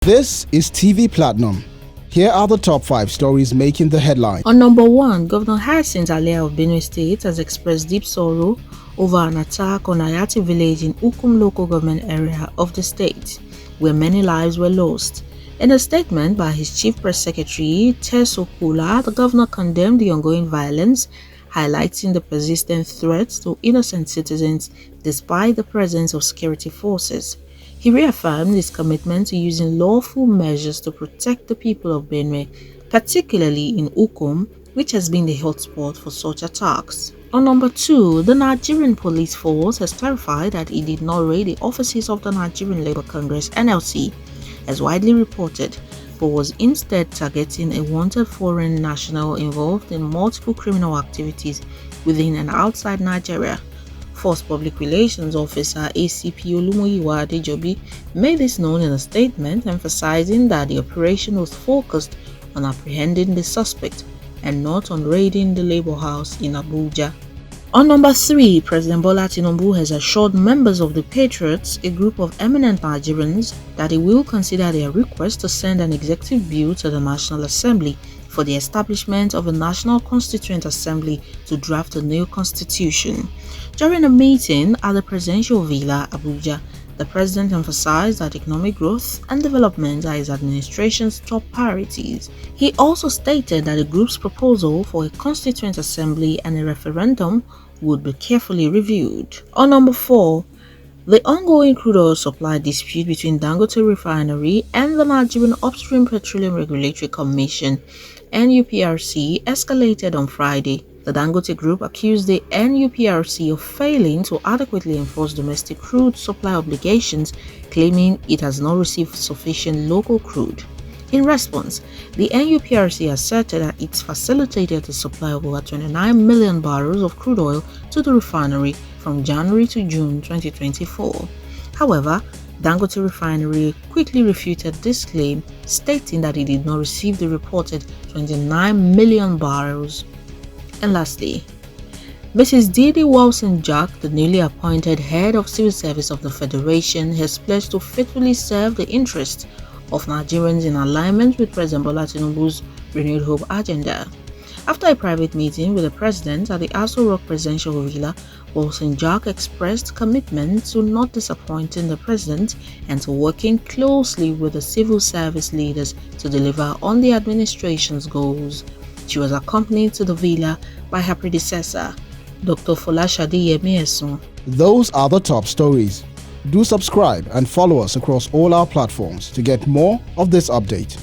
This is TV Platinum. Here are the top 5 stories making the headline. On number 1, Governor Hyacinth Alia of Benue State has expressed deep sorrow over an attack on Ayati village in Ukum local government area of the state, where many lives were lost. In a statement by his chief press secretary, Teso Kula, the governor condemned the ongoing violence, highlighting the persistent threats to innocent citizens despite the presence of security forces. He reaffirmed his commitment to using lawful measures to protect the people of Benue, particularly in Ukum, which has been the hotspot for such attacks. On number 2, the Nigerian Police Force has clarified that it did not raid the offices of the Nigerian Labour Congress (NLC), as widely reported, but was instead targeting a wanted foreign national involved in multiple criminal activities within and outside Nigeria. Force Public Relations Officer ACP Olumoyiwa Adejobi made this known in a statement, emphasizing that the operation was focused on apprehending the suspect and not on raiding the Labour House in Abuja. On number 3, President Bola Tinubu has assured members of the Patriots, a group of eminent Nigerians, that he will consider their request to send an executive bill to the National Assembly for the establishment of a National Constituent Assembly to draft a new constitution. During a meeting at the Presidential Villa, Abuja, the president emphasized that economic growth and development are his administration's top priorities. He also stated that the group's proposal for a Constituent Assembly and a referendum would be carefully reviewed. On number 4, the ongoing crude oil supply dispute between Dangote Refinery and the Nigerian Upstream Petroleum Regulatory Commission (NUPRC) escalated on Friday. The Dangote Group accused the NUPRC of failing to adequately enforce domestic crude supply obligations, claiming it has not received sufficient local crude. In response, the NUPRC asserted that it facilitated the supply of over 29 million barrels of crude oil to the refinery from January to June 2024. However, Dangote Refinery quickly refuted this claim, stating that it did not receive the reported 29 million barrels. And lastly, Mrs. Didi Wilson-Jack, the newly appointed head of Civil Service of the Federation, has pledged to faithfully serve the interests of Nigerians in alignment with President Bola Tinubu's Renewed Hope agenda. After a private meeting with the president at the Aso Rock Presidential Villa, Wilson-Jack expressed commitment to not disappointing the president and to working closely with the civil service leaders to deliver on the administration's goals. She was accompanied to the villa by her predecessor, Dr. Folashade Yemi. Those are the top stories. Do subscribe and follow us across all our platforms to get more of this update.